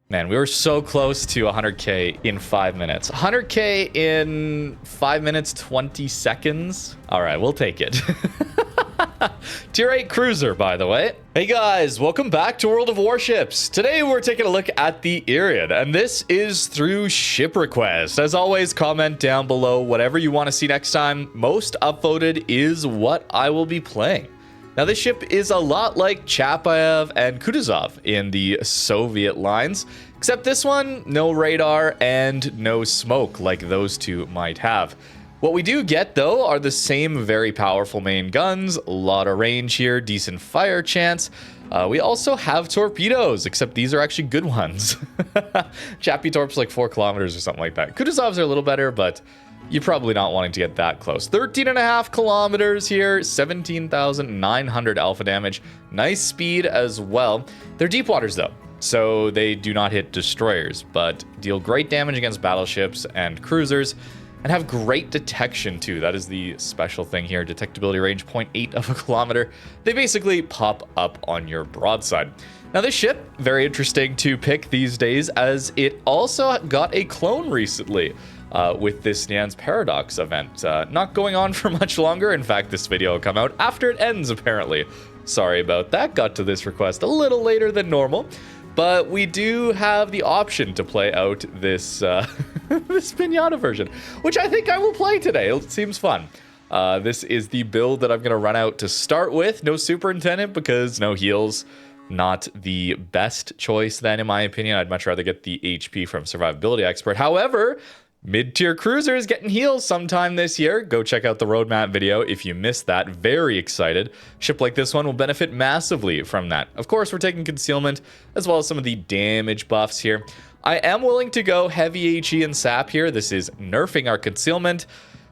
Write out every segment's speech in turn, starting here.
Man, we were so close to 100k in 5 minutes. 100k in 5 minutes, 20 seconds. All right, we'll take it. Tier 8 cruiser, by the way. Hey guys, welcome back to World of Warships. Today we're taking a look at the Irian, and this is through ship request. As always, comment down below whatever you want to see next time. Most upvoted is what I will be playing. Now, this ship is a lot like Chapayev and Kutuzov in the Soviet lines, except this one, no radar and no smoke like those two might have. What we do get, though, are the same very powerful main guns, a lot of range here, decent fire chance. We also have torpedoes, except these are actually good ones. Chappy Torp's like 4 kilometers or something like that. Kutuzovs are a little better, but you're probably not wanting to get that close. 13.5 kilometers here, 17,900 alpha damage. Nice speed as well. They're deep waters though, so they do not hit destroyers, but deal great damage against battleships and cruisers, and have great detection too. That is the special thing here. Detectability range 0.8 of a kilometer. They basically pop up on your broadside. Now this ship, very interesting to pick these days, as it also got a clone recently. With this Nyan's Paradox event. Not going on for much longer. In fact, this video will come out after it ends, apparently. Sorry about that. Got to this request a little later than normal. But we do have the option to play out this, this Pinata version, which I think I will play today. It seems fun. This is the build that I'm going to run out to start with. No Superintendent because no heals. Not the best choice then, in my opinion. I'd much rather get the HP from Survivability Expert. However, mid-tier cruisers getting heals sometime this year. Go check out the roadmap video if you missed that. Very excited. Ship like this one will benefit massively from that. Of course, we're taking concealment as well as some of the damage buffs here. I am willing to go heavy HE and sap here. This is nerfing our concealment,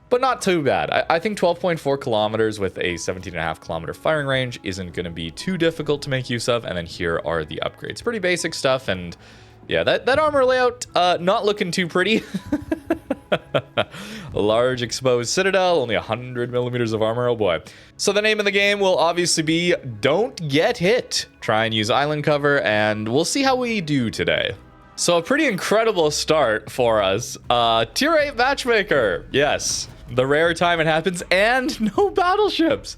but not too bad. I think 12.4 kilometers with a 17.5 kilometer firing range isn't going to be too difficult to make use of. And then here are the upgrades. Pretty basic stuff, and yeah, that armor layout, not looking too pretty. A large exposed citadel, only 100 millimeters of armor, oh boy. So the name of the game will obviously be Don't Get Hit. Try and use island cover, and we'll see how we do today. So a pretty incredible start for us. Tier 8 Matchmaker, yes. The rare time it happens, and no battleships.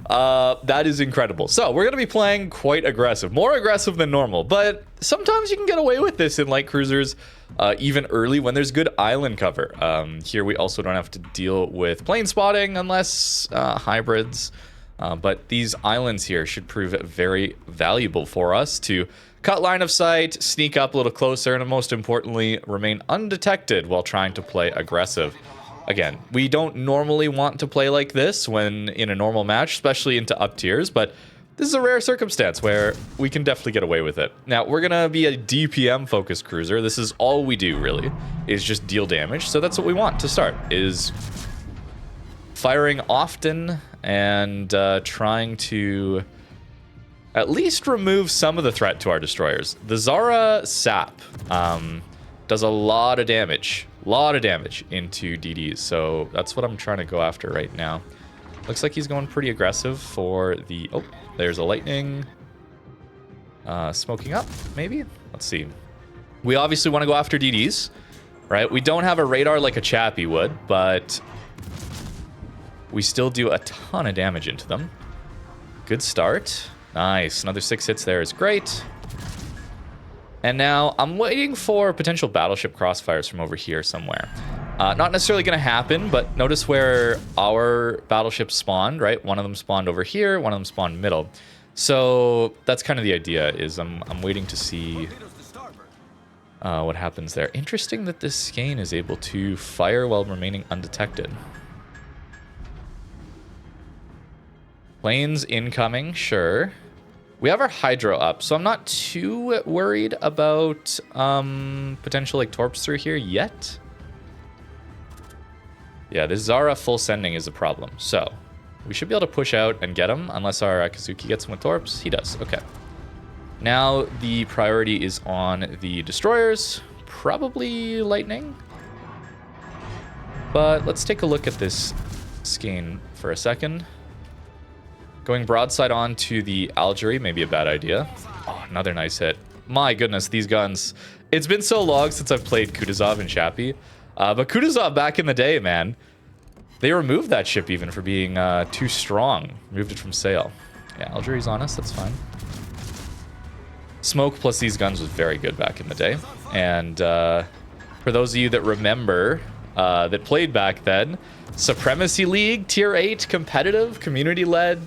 That is incredible. So we're going to be playing quite aggressive, more aggressive than normal, but sometimes you can get away with this in light cruisers, even early when there's good island cover. Here we also don't have to deal with plane spotting unless hybrids, but these islands here should prove very valuable for us to cut line of sight, sneak up a little closer, and most importantly, remain undetected while trying to play aggressive. Again, we don't normally want to play like this when in a normal match, especially into up tiers, but this is a rare circumstance where we can definitely get away with it. Now, we're going to be a DPM focused cruiser. This is all we do, really, is just deal damage. So that's what we want to start, is firing often and trying to at least remove some of the threat to our destroyers. The Zara Sap does a lot of damage. Into DDs, so that's what I'm trying to go after right now. Looks like he's going pretty aggressive for the... Oh, there's a lightning. Smoking up, maybe? Let's see. We obviously want to go after DDs, right? We don't have a radar like a Chappy would, but we still do a ton of damage into them. Good start. Nice. Another 6 hits there is great. And now I'm waiting for potential battleship crossfires from over here somewhere. Not necessarily going to happen, but notice where our battleships spawned, right? One of them spawned over here, one of them spawned middle. So that's kind of the idea, is I'm waiting to see what happens there. Interesting that this skein is able to fire while remaining undetected. Planes incoming, sure. We have our Hydro up, so I'm not too worried about potential like torps through here yet. Yeah, this Zara full sending is a problem. So we should be able to push out and get him, unless our Akazuki gets him with torps. He does, okay. Now the priority is on the destroyers, probably lightning. But let's take a look at this skein for a second. Going broadside on to the Algerie may be a bad idea. Oh, another nice hit. My goodness, these guns. It's been so long since I've played Kutuzov and Chappie. But Kutuzov back in the day, man, they removed that ship even for being too strong. Removed it from sale. Yeah, Algeria's on us. That's fine. Smoke plus these guns was very good back in the day. And for those of you that remember, that played back then, Supremacy League, Tier 8, competitive, community-led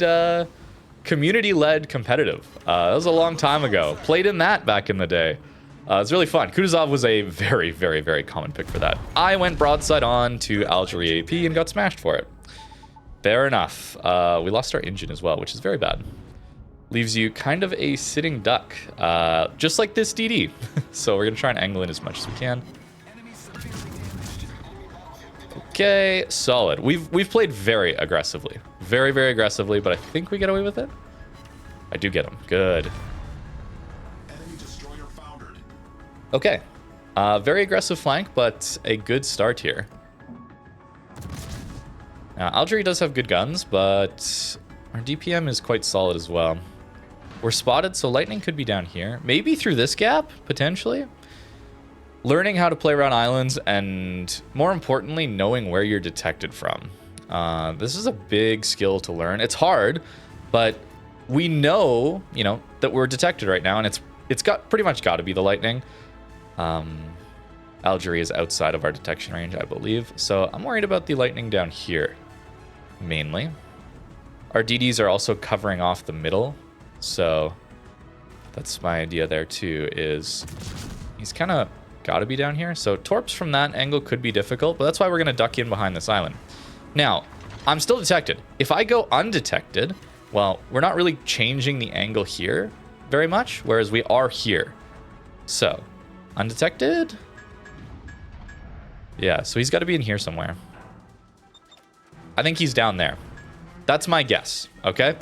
competitive. That was a long time ago. Played in that back in the day. It's really fun. Kutuzov was a very, very, very common pick for that. I went broadside on to Algeria AP and got smashed for it. Fair enough. We lost our engine as well, which is very bad. Leaves you kind of a sitting duck, just like this DD. So we're going to try and angle in as much as we can. Okay, solid. We've played very aggressively. Very, very aggressively, but I think we get away with it. I do get him. Good. Okay. Very aggressive flank, but a good start here. Now, Algeria does have good guns, but our DPM is quite solid as well. We're spotted, so lightning could be down here. Maybe through this gap, potentially. Learning how to play around islands and, more importantly, knowing where you're detected from. This is a big skill to learn. It's hard, but we know, you know, that we're detected right now, and it's got pretty much got to be the lightning. Algeria is outside of our detection range, I believe. So I'm worried about the lightning down here, mainly. Our DDs are also covering off the middle, so that's my idea there too, is he's kind of got to be down here. So torps from that angle could be difficult, but that's why we're going to duck in behind this island. Now, I'm still detected. If I go undetected, well, we're not really changing the angle here very much, whereas we are here. So, undetected? Yeah, so he's got to be in here somewhere. I think he's down there. That's my guess, okay?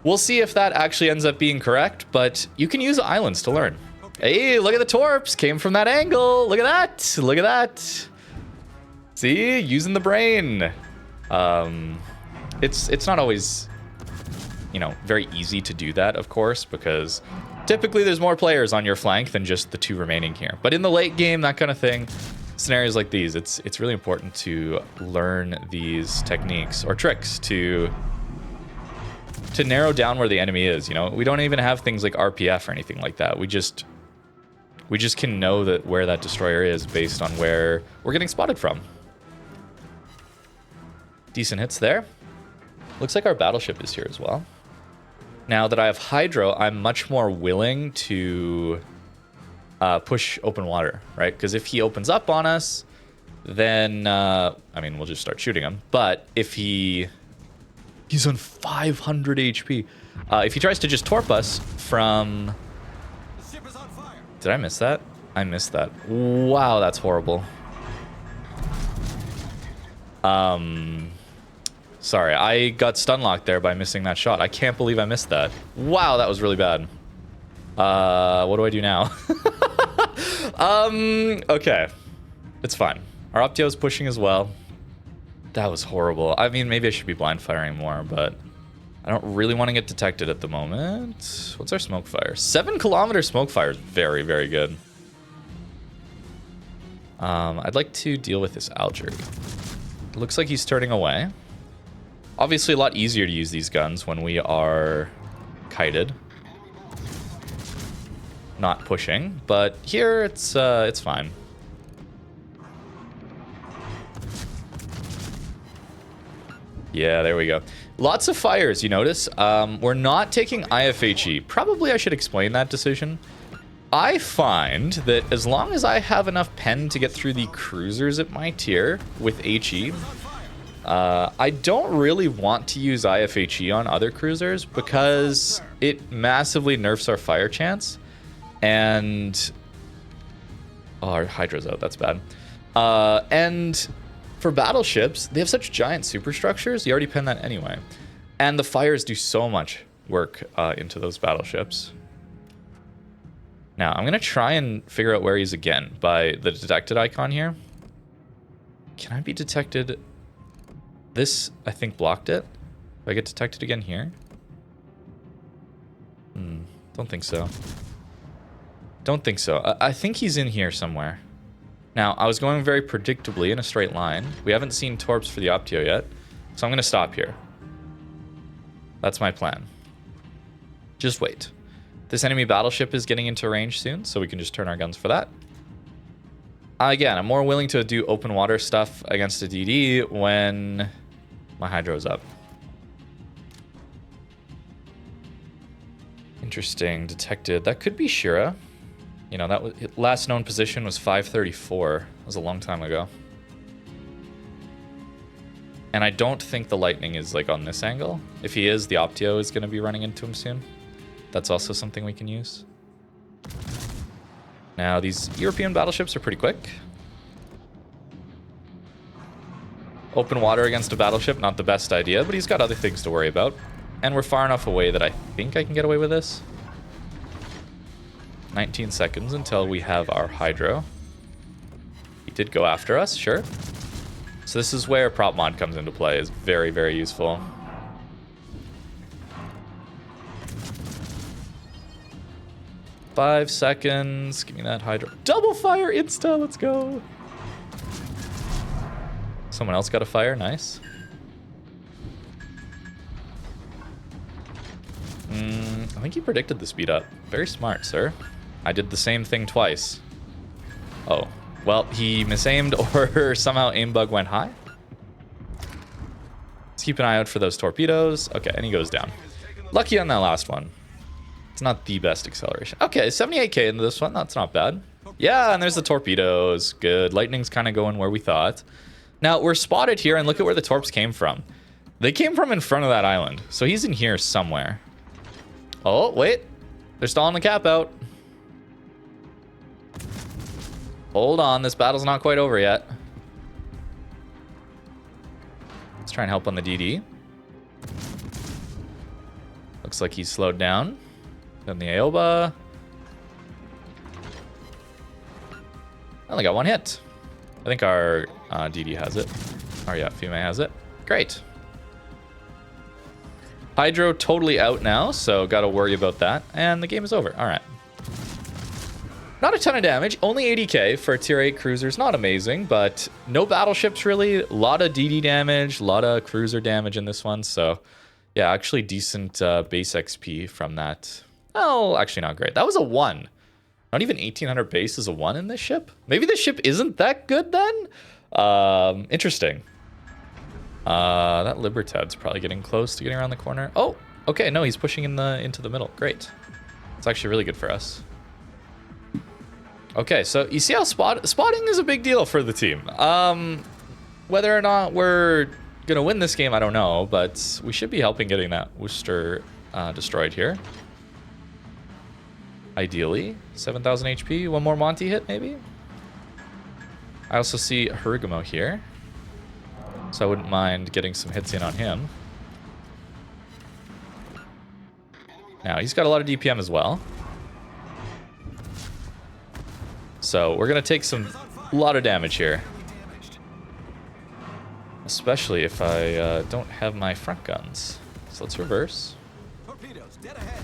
We'll see if that actually ends up being correct, but you can use islands to learn. Hey, look at the torps. Came from that angle. Look at that. Look at that. See? Using the brain. It's not always, you know, very easy to do that, of course, because typically there's more players on your flank than just the two remaining here. But in the late game, that kind of thing, scenarios like these, it's really important to learn these techniques or tricks to narrow down where the enemy is. You know, we don't even have things like RPF or anything like that. We just can know that where that destroyer is based on where we're getting spotted from. Decent hits there. Looks like our battleship is here as well. Now that I have Hydro, I'm much more willing to push open water, right? Because if he opens up on us, then, I mean, we'll just start shooting him. But if he's on 500 HP. If he tries to just torp us from... Did I miss that? I missed that. Wow, that's horrible. Sorry, I got stun locked there by missing that shot. I can't believe I missed that. Wow, that was really bad. What do I do now? Okay. It's fine. Our Optio's pushing as well. That was horrible. I mean, maybe I should be blind firing more, but I don't really want to get detected at the moment. What's our smoke fire? 7 kilometer smoke fire is very, very good. I'd like to deal with this Algeria. Looks like he's turning away. Obviously, a lot easier to use these guns when we are kited, not pushing. But here, it's fine. Yeah, there we go. Lots of fires, you notice. We're not taking IFHE. Probably I should explain that decision. I find that as long as I have enough pen to get through the cruisers at my tier with HE, I don't really want to use IFHE on other cruisers because it massively nerfs our fire chance. And... oh, our Hydra's out. That's bad. And... for battleships, they have such giant superstructures, you already pen that anyway. And the fires do so much work into those battleships. Now, I'm going to try and figure out where he's again by the detected icon here. Can I be detected? This, I think, blocked it. Do I get detected again here? Don't think so. Don't think so. I think he's in here somewhere. Now, I was going very predictably in a straight line. We haven't seen torps for the Optio yet, so I'm going to stop here. That's my plan. Just wait. This enemy battleship is getting into range soon, so we can just turn our guns for that. Again, I'm more willing to do open water stuff against a DD when my hydro's up. Interesting. Detected. That could be Shira. You know, that was, last known position was 534. That was a long time ago. And I don't think the lightning is like on this angle. If he is, the Optio is going to be running into him soon. That's also something we can use. Now, these European battleships are pretty quick. Open water against a battleship, not the best idea, but he's got other things to worry about. And we're far enough away that I think I can get away with this. 19 seconds until we have our hydro. He did go after us, sure. So this is where prop mod comes into play. It's very, very useful. Five seconds. Give me that hydro. Double fire insta. Let's go. Someone else got a fire. Nice. I think he predicted the speed up. Very smart, sir. I did the same thing twice. Oh. Well, he misaimed or somehow aim bug went high. Let's keep an eye out for those torpedoes. Okay, and he goes down. Lucky on that last one. It's not the best acceleration. Okay, 78k into this one. That's not bad. Yeah, and there's the torpedoes. Good. Lightning's kind of going where we thought. Now, we're spotted here, and look at where the torps came from. They came from in front of that island. So he's in here somewhere. Oh, wait. They're stalling the cap out. Hold on. This battle's not quite over yet. Let's try and help on the DD. Looks like he's slowed down. Then the Aoba. Only got one hit. I think our DD has it. Or yeah, Fume has it. Great. Hydro totally out now, so got to worry about that. And the game is over. All right. Not a ton of damage. Only 80k for a tier 8 cruisers. Not amazing, but no battleships really. A lot of DD damage, a lot of cruiser damage in this one. So yeah, actually decent base XP from that. Oh, actually not great. That was a 1. Not even 1800 base is a 1 in this ship. Maybe this ship isn't that good then? Interesting. That Libertad's probably getting close to getting around the corner. Oh, okay. No, he's pushing into the middle. Great. It's actually really good for us. Okay, so you see how spotting is a big deal for the team. Whether or not we're going to win this game, I don't know, but we should be helping getting that Worcester destroyed here. Ideally, 7,000 HP. One more Monty hit, maybe? I also see Harugamo here, so I wouldn't mind getting some hits in on him. Now, he's got a lot of DPM as well. So we're going to take a lot of damage here. Especially if I don't have my front guns. So let's reverse. Torpedoes, dead ahead.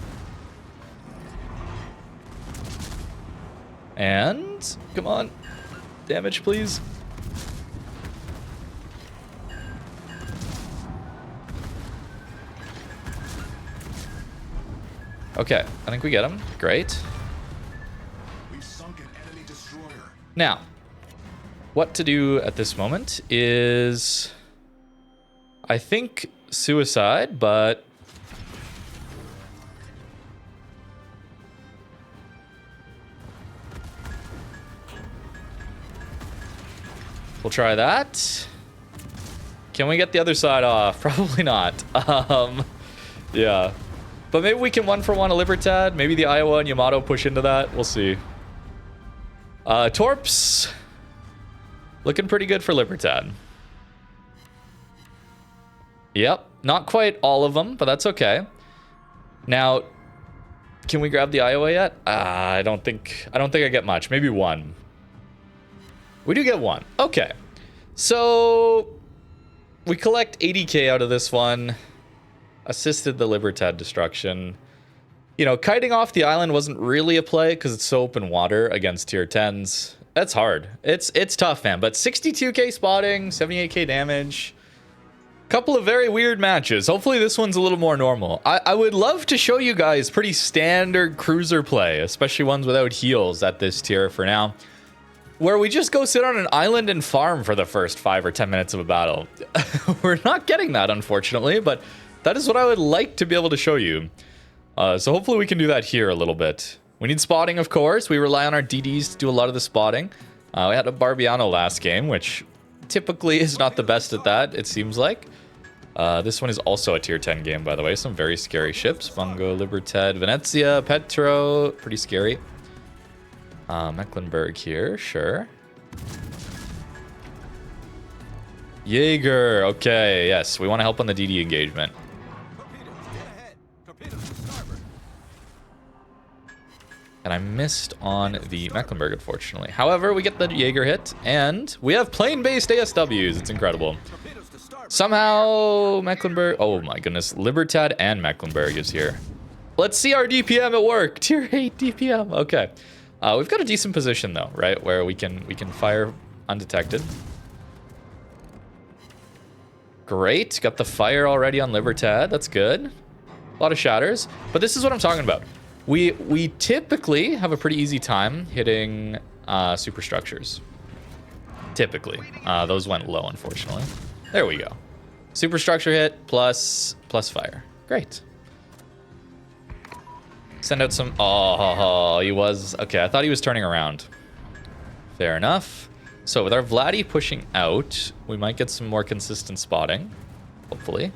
And, come on. Damage, please. Okay, I think we get him. Great. Now, what to do at this moment is, I think, suicide, but we'll try that. Can we get the other side off? Probably not. Yeah. But maybe we can 1-for-1 a Libertad. Maybe the Iowa and Yamato push into that. We'll see. Torps. Looking pretty good for Libertad. Yep. Not quite all of them, but that's okay. Now, can we grab the Iowa yet? I don't think I get much. Maybe one. We do get one. Okay. So we collect 80k out of this one. Assisted the Libertad destruction. You know, kiting off the island wasn't really a play because it's so open water against tier 10s. That's hard. It's tough, man. But 62k spotting, 78k damage. Couple of very weird matches. Hopefully this one's a little more normal. I would love to show you guys pretty standard cruiser play, especially ones without heals at this tier for now, where we just go sit on an island and farm for the first 5 or 10 minutes of a battle. We're not getting that, unfortunately, but that is what I would like to be able to show you. So hopefully we can do that here a little bit. We need spotting, of course. We rely on our DDs to do a lot of the spotting. We had a Barbiano last game, which typically is not the best at that, it seems like. This one is also a tier 10 game, by the way. Some very scary ships. Bungo, Libertad, Venezia, Petro. Pretty scary. Mecklenburg here, sure. Jaeger, okay, yes. We want to help on the DD engagement. And I missed on the Mecklenburg, unfortunately. However, we get the Jaeger hit, and we have plane-based ASWs. It's incredible. Somehow, Mecklenburg... Oh my goodness. Libertad and Mecklenburg is here. Let's see our DPM at work. Tier 8 DPM. Okay. We've got a decent position, though, right? Where we can fire undetected. Great. Got the fire already on Libertad. That's good. A lot of shatters. But this is what I'm talking about. We typically have a pretty easy time hitting superstructures. Typically. Those went low, unfortunately. There we go. Superstructure hit plus fire. Great. Send out some... Oh, he was... Okay, I thought he was turning around. Fair enough. So with our Vladdy pushing out, we might get some more consistent spotting. Hopefully.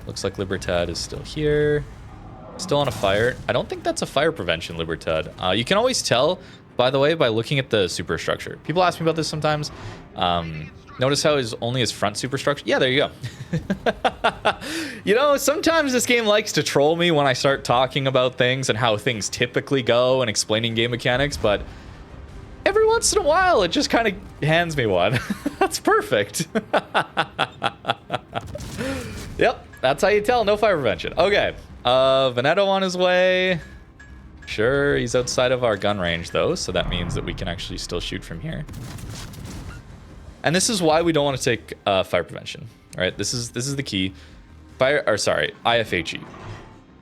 Looks like Libertad is still here. Still on a fire. I don't think that's a fire prevention, Libertad. You can always tell, by the way, by looking at the superstructure. People ask me about this sometimes. Notice how only his front superstructure... Yeah, there you go. You know, sometimes this game likes to troll me when I start talking about things and how things typically go and explaining game mechanics, but every once in a while, it just kind of hands me one. That's perfect. Yep, that's how you tell. No fire prevention. Okay. Veneto on his way. Sure, he's outside of our gun range, though, so that means that we can actually still shoot from here. And this is why we don't want to take fire prevention, right? This is the key. IFHE.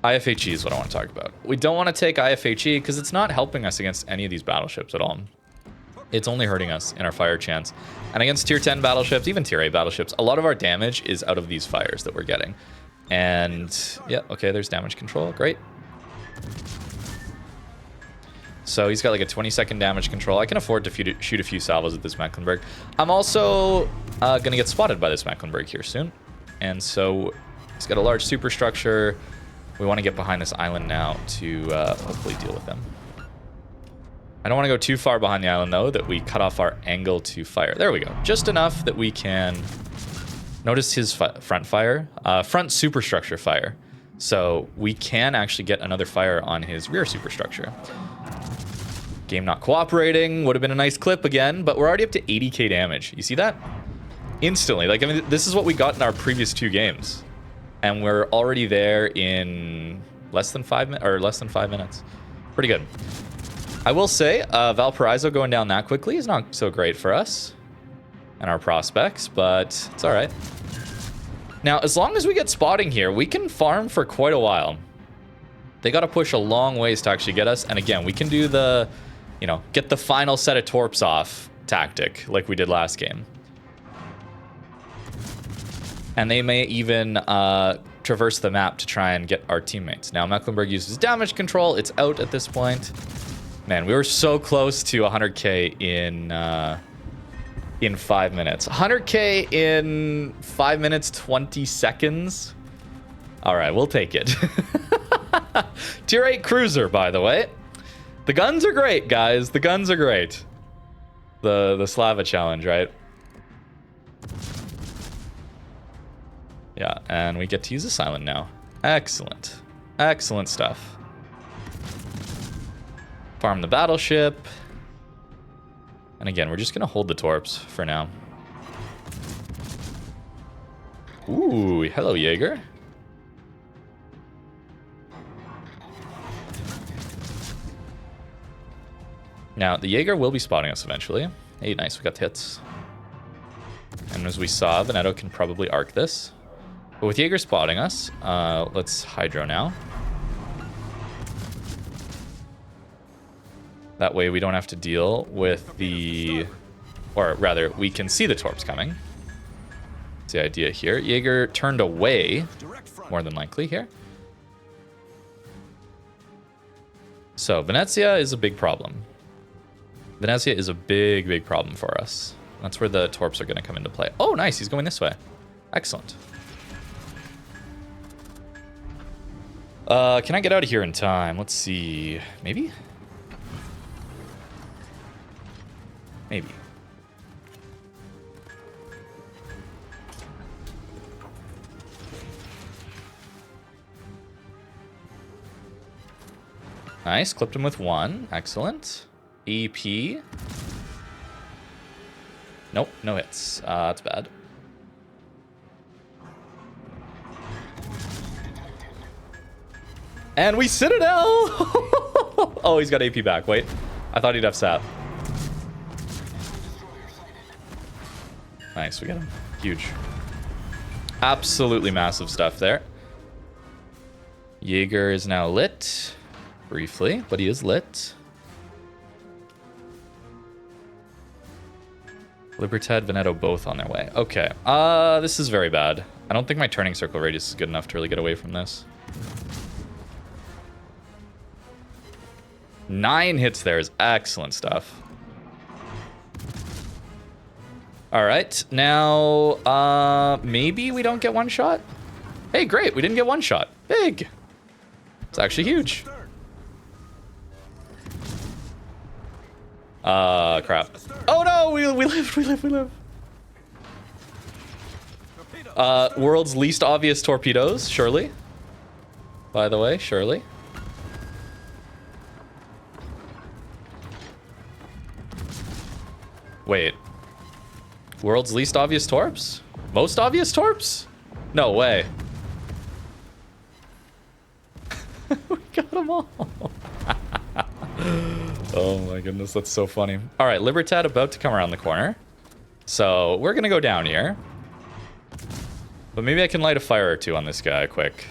IFHE is what I want to talk about. We don't want to take IFHE because it's not helping us against any of these battleships at all. It's only hurting us in our fire chance. And against tier 10 battleships, even tier 8 battleships, a lot of our damage is out of these fires that we're getting. And yeah, okay, there's damage control. Great. So he's got like a 20-second damage control. I can afford to shoot a few salvos at this Mecklenburg. I'm also going to get spotted by this Mecklenburg here soon. And so he's got a large superstructure. We want to get behind this island now to hopefully deal with them. I don't want to go too far behind the island, though, that we cut off our angle to fire. There we go. Just enough that we can notice his front fire, front superstructure fire. So we can actually get another fire on his rear superstructure. Game not cooperating. Would have been a nice clip again, but we're already up to 80k damage. You see that? Instantly. Like, I mean, this is what we got in our previous 2 games. And we're already there in less than 5 minutes. Pretty good. I will say, Valparaiso going down that quickly is not so great for us and our prospects, but it's all right. Now, as long as we get spotting here, we can farm for quite a while. They got to push a long ways to actually get us. And again, we can do the, you know, get the final set of torps off tactic like we did last game. And they may even traverse the map to try and get our teammates. Now, Mecklenburg uses damage control. It's out at this point. Man, we were so close to 100k in 5 minutes. 100k in 5 minutes, 20 seconds. All right, we'll take it. Tier 8 cruiser, by the way. The guns are great, guys. The guns are great. The Slava challenge, right? Yeah, and we get to use this island now. Excellent. Excellent stuff. Farm the battleship. And again, we're just going to hold the torps for now. Ooh, hello, Jaeger. Now, the Jaeger will be spotting us eventually. Hey, nice, we got the hits. And as we saw, Veneto can probably arc this. But with Jaeger spotting us, let's Hydro now. That way we don't have to deal with the... Or rather, we can see the Torps coming. That's the idea here. Jaeger turned away, more than likely here. So, Venezia is a big problem. Venezia is a big, big problem for us. That's where the Torps are going to come into play. Oh, nice. He's going this way. Excellent. Can I get out of here in time? Let's see. Maybe? Maybe. Nice. Clipped him with 1. Excellent. EP. Nope. No hits. That's bad. And we Citadel! Oh, he's got AP back. Wait. I thought he'd have sap. Nice. We got him. Huge. Absolutely massive stuff there. Jaeger is now lit. Briefly, but he is lit. Libertad, Veneto both on their way. Okay. This is very bad. I don't think my turning circle radius is good enough to really get away from this. 9 hits there is excellent stuff. All right. Now, maybe we don't get one shot? Hey, great. We didn't get one shot. Big. It's actually huge. Crap. Oh no, we live. World's least obvious torpedoes, surely. By the way, surely. Wait. World's least obvious torps? Most obvious torps? No way. We got them all. Oh my goodness, that's so funny. All right, Libertad about to come around the corner. So we're going to go down here. But maybe I can light a fire or two on this guy quick.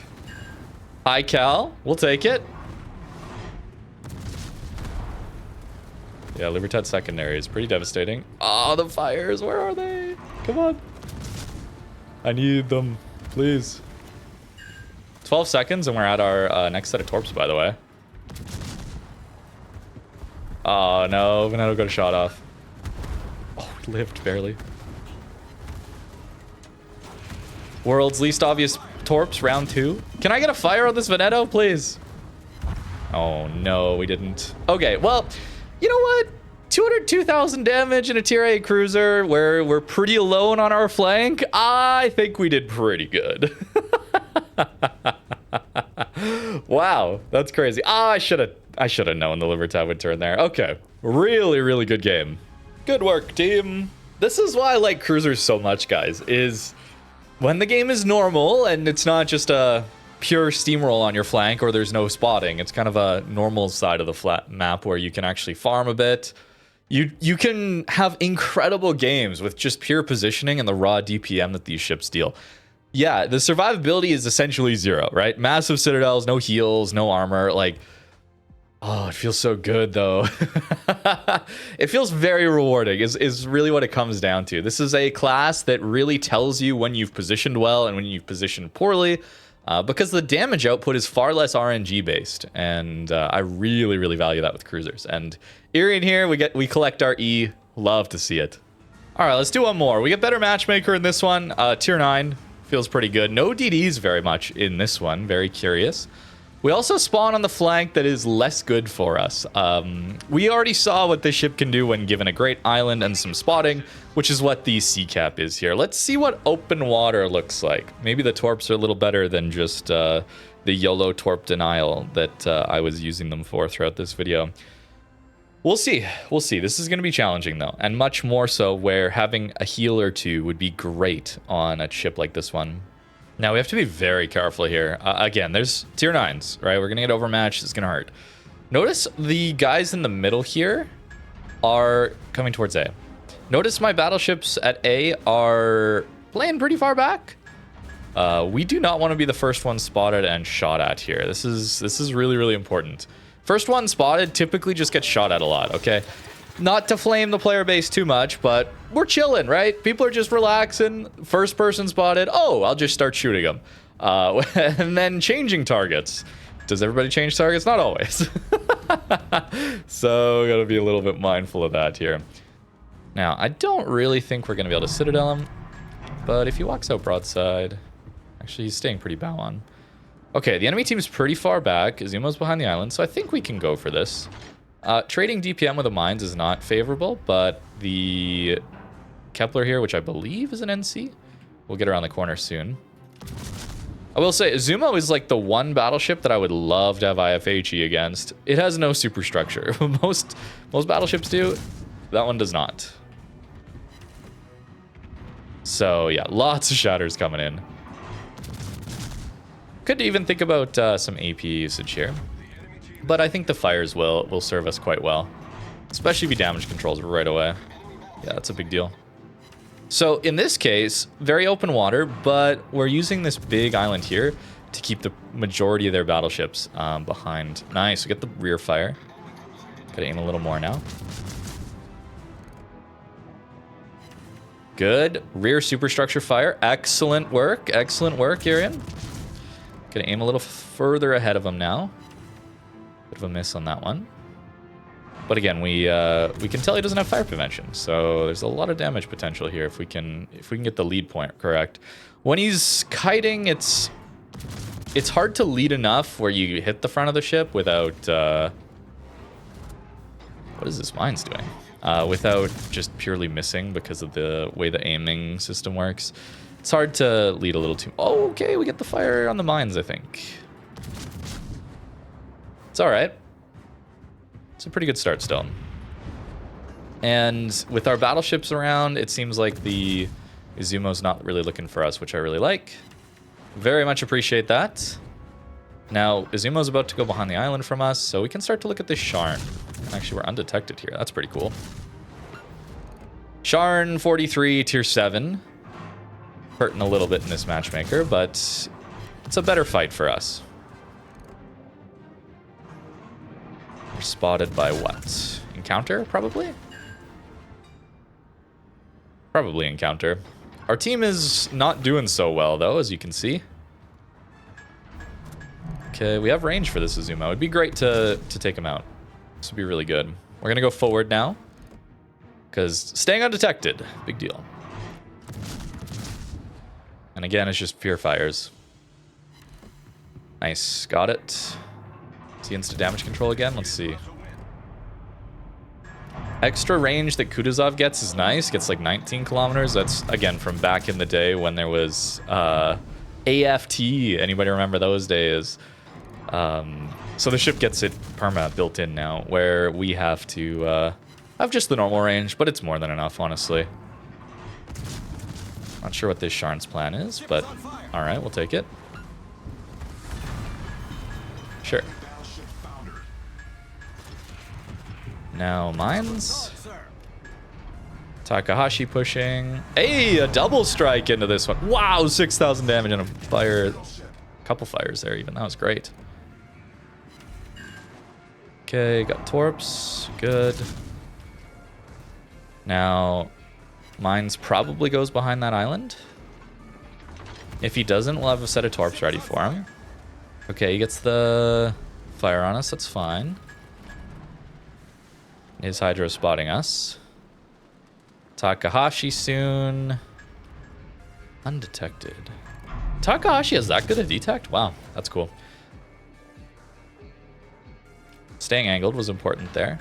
Hi, Cal. We'll take it. Yeah, Libertad secondary is pretty devastating. Oh, the fires. Where are they? Come on. I need them. Please. 12 seconds and we're at our next set of torps, by the way. Oh, no. Veneto got a shot off. Oh, we lived barely. World's least obvious torps, round 2. Can I get a fire on this Veneto, please? Oh, no, we didn't. Okay, well, you know what? 202,000 damage in a tier 8 cruiser where we're pretty alone on our flank. I think we did pretty good. Wow, that's crazy. I should have known the Libertad would turn there. Okay, really good game. Good work, team. This is why I like cruisers so much, guys, is when the game is normal and it's not just a pure steamroll on your flank or there's no spotting. It's kind of a normal side of the flat map where you can actually farm a bit. You can have incredible games with just pure positioning and the raw DPM that these ships deal. Yeah, the survivability is essentially 0, right? Massive citadels, no heals, no armor. Like, oh, it feels so good, though. It feels very rewarding, is really what it comes down to. This is a class that really tells you when you've positioned well and when you've positioned poorly, because the damage output is far less RNG-based, and I really value that with cruisers. And Irian here, we collect our E. Love to see it. All right, let's do one more. We get better matchmaker in this one. Tier 9. Feels pretty good. No DDs very much in this one. Very curious. We also spawn on the flank that is less good for us. We already saw what this ship can do when given a great island and some spotting, which is what the sea cap is here. Let's see what open water looks like. Maybe the torps are a little better than just the YOLO torp denial that I was using them for throughout this video. We'll see. We'll see. This is going to be challenging, though, and much more so where having a heal or two would be great on a ship like this one. Now, we have to be very careful here. Again, there's tier 9s, right? We're going to get overmatched. It's going to hurt. Notice the guys in the middle here are coming towards A. Notice my battleships at A are playing pretty far back. We do not want to be the first one spotted and shot at here. This is really, really important. First one spotted typically just gets shot at a lot, okay? Not to flame the player base too much, but we're chilling, right? People are just relaxing. First person spotted. Oh, I'll just start shooting them. And then changing targets. Does everybody change targets? Not always. So gotta be a little bit mindful of that here. Now, I don't really think we're gonna be able to citadel him, but if he walks out broadside, actually he's staying pretty bow on. Okay, the enemy team's pretty far back. Izumo's behind the island, so I think we can go for this. Trading DPM with the mines is not favorable, but the Kepler here, which I believe is an NC, we'll get around the corner soon. I will say, Izumo is like the one battleship that I would love to have IFHE against. It has no superstructure. Most battleships do. That one does not. So yeah, lots of shatters coming in. Could even think about some AP usage here. But I think the fires will serve us quite well. Especially if he damage controls right away. Yeah, that's a big deal. So in this case, very open water, but we're using this big island here to keep the majority of their battleships behind. Nice, we get the rear fire. Gotta aim a little more now. Good. Rear superstructure fire. Excellent work. Excellent work, Irian. Gonna aim a little further ahead of him now. Bit of a miss on that one. But again, we can tell he doesn't have fire prevention, so there's a lot of damage potential here if we can get the lead point correct. When he's kiting, it's hard to lead enough where you hit the front of the ship without what is this mine's doing? Without just purely missing because of the way the aiming system works. It's hard to lead a little too... Oh, okay, we get the fire on the mines, I think. It's alright. It's a pretty good start still. And with our battleships around, it seems like the Izumo's not really looking for us, which I really like. Very much appreciate that. Now, Izumo's about to go behind the island from us, so we can start to look at this Sharn. Actually, we're undetected here. That's pretty cool. Sharn 43, tier 7. Hurting a little bit in this matchmaker, but it's a better fight for us. We're spotted by what? Encounter, probably? Probably Encounter. Our team is not doing so well, though, as you can see. Okay, we have range for this Izumo. It'd be great to take him out. This would be really good. We're going to go forward now, because staying undetected, big deal. And again, it's just pure fires. Nice, got it. Is he instant damage control again? Let's see. Extra range that Kutuzov gets is nice. Gets like 19 kilometers. That's, again, from back in the day when there was AFT. Anybody remember those days? So the ship gets it perma built in now, where we have to have just the normal range, but it's more than enough, honestly. Not sure what this Sharn's plan is, but alright, we'll take it. Sure. Now mines. Takahashi pushing. Hey, a double strike into this one. Wow, 6,000 damage and a fire. A couple fires there even. That was great. Okay, got Torps. Good. Now, mines probably goes behind that island. If he doesn't, we'll have a set of Torps ready for him. Okay, he gets the fire on us. That's fine. His Hydro spotting us. Takahashi soon. Undetected. Takahashi has that good a detect? Wow, that's cool. Staying angled was important there.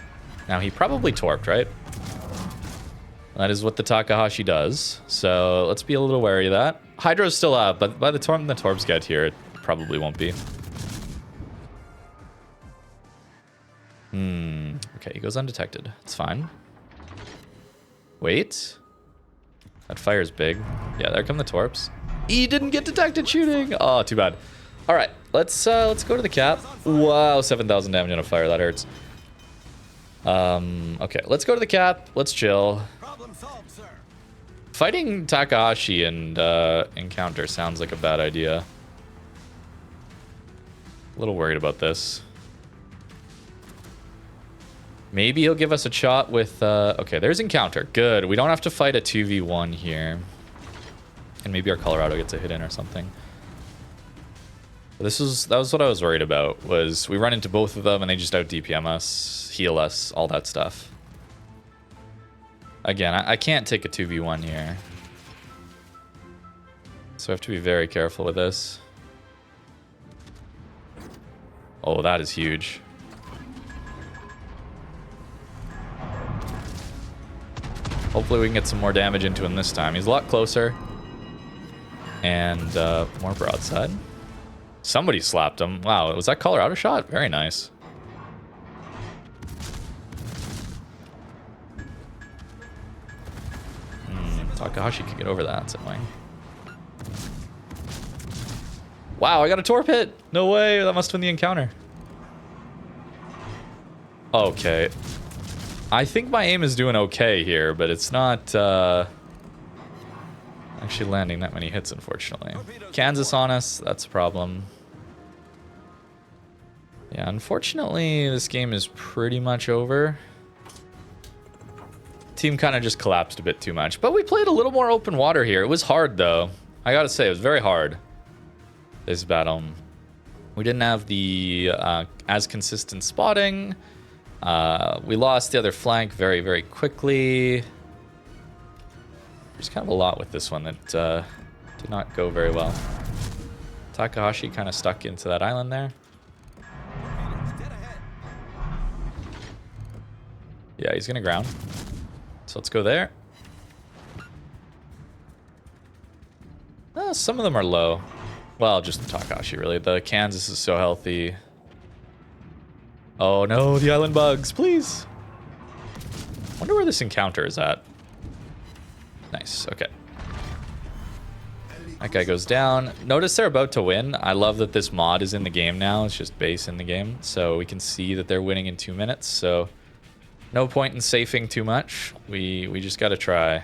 Now he probably torped, right? That is what the Takahashi does. So let's be a little wary of that. Hydro's still up, but by the time the torps get here, it probably won't be. Okay, he goes undetected. It's fine. Wait. That fire's big. Yeah, there come the torps. He didn't get detected shooting. Oh, too bad. All right, let's go to the cap. Wow, 7,000 damage on a fire. That hurts. Okay, let's go to the cap. Let's chill. Problem solved, sir. Fighting Takahashi and Encounter sounds like a bad idea. A little worried about this. Maybe he'll give us a shot with... okay, there's Encounter. Good. We don't have to fight a 2v1 here. And maybe our Colorado gets a hit in or something. But that was what I was worried about, was we run into both of them and they just out DPM us, heal us, all that stuff. Again, I can't take a 2v1 here. So I have to be very careful with this. Oh, that is huge. Hopefully we can get some more damage into him this time. He's a lot closer. And more broadside. Somebody slapped him. Wow, was that Colorado shot? Very nice. Takahashi can get over that. That's annoying. Wow, I got a torp hit. No way. That must have been the Encounter. Okay. I think my aim is doing okay here, but it's not actually landing that many hits, unfortunately. Kansas on us. That's a problem. Yeah, unfortunately, this game is pretty much over. Team kind of just collapsed a bit too much, but we played a little more open water here. It was hard, though. I gotta say, it was very hard, this battle. We didn't have the as consistent spotting. We lost the other flank very, very quickly. There's kind of a lot with this one that did not go very well. Takahashi kind of stuck into that island there. Yeah, he's gonna ground. So let's go there. Some of them are low. Well, just Takahashi, really. The Kansas is so healthy. Oh no, the island bugs, please. Wonder where this Encounter is at. Nice, okay. That guy goes down. Notice they're about to win. I love that this mod is in the game now. It's just base in the game. So we can see that they're winning in 2 minutes. So no point in safing too much. We just gotta try.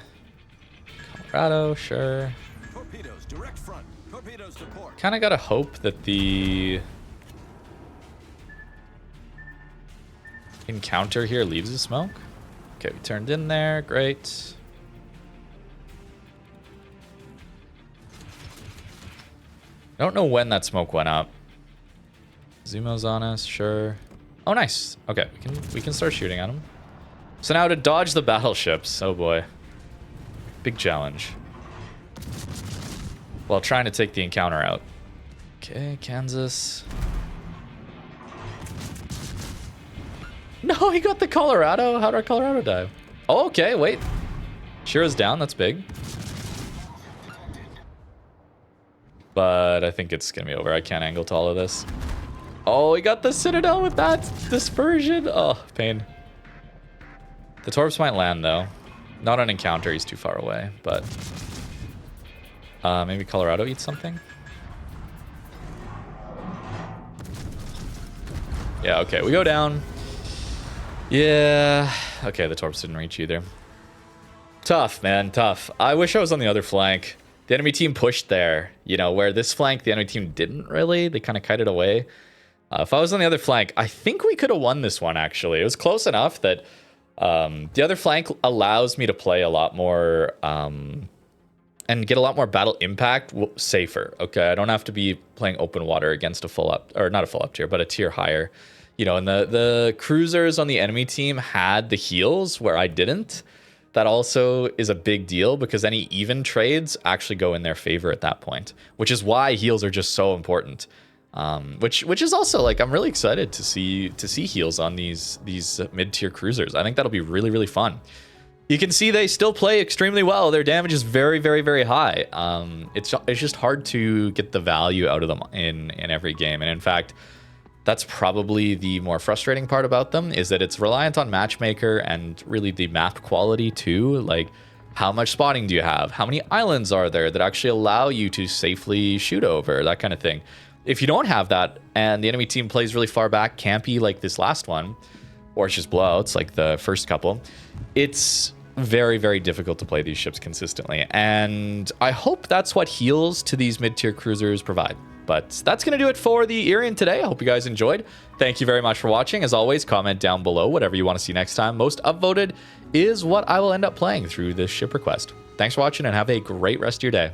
Colorado, sure. Torpedoes, direct front. Torpedoes to port. Kinda gotta hope that the Encounter here leaves the smoke. Okay, we turned in there. Great. I don't know when that smoke went up. Zumo's on us, sure. Oh, nice. Okay, we can start shooting at him. So now to dodge the battleships. Oh boy, big challenge. While trying to take the Encounter out. Okay, Kansas. No, he got the Colorado. How did our Colorado die? Oh, okay, wait. Shira's down. That's big. But I think it's going to be over. I can't angle to all of this. Oh, he got the Citadel with that dispersion. Oh, pain. The Torps might land, though. Not on Encounter. He's too far away. But maybe Colorado eats something? Yeah, okay. We go down. Yeah. Okay, the Torps didn't reach either. Tough, man. Tough. I wish I was on the other flank. The enemy team pushed there, you know, where this flank, the enemy team didn't really. They kind of kited away. If I was on the other flank, I think we could have won this one, actually. It was close enough that the other flank allows me to play a lot more and get a lot more battle impact safer. Okay, I don't have to be playing open water against a full up, or not a full up tier, but a tier higher. You know, and the cruisers on the enemy team had the heals where I didn't. That also is a big deal because any even trades actually go in their favor at that point, which is why heals are just so important. Which is also, like, I'm really excited to see heals on these mid-tier cruisers. I think that'll be really, really fun. You can see they still play extremely well. Their damage is very, very, very high. It's just hard to get the value out of them in every game. And in fact, that's probably the more frustrating part about them, is that it's reliant on matchmaker and really the map quality too. Like, how much spotting do you have? How many islands are there that actually allow you to safely shoot over? That kind of thing. If you don't have that and the enemy team plays really far back, campy like this last one, or it's just blowouts like the first couple, it's very, very difficult to play these ships consistently. And I hope that's what heals to these mid-tier cruisers provide. But that's going to do it for the Irian today. I hope you guys enjoyed. Thank you very much for watching. As always, comment down below whatever you want to see next time. Most upvoted is what I will end up playing through this ship request. Thanks for watching and have a great rest of your day.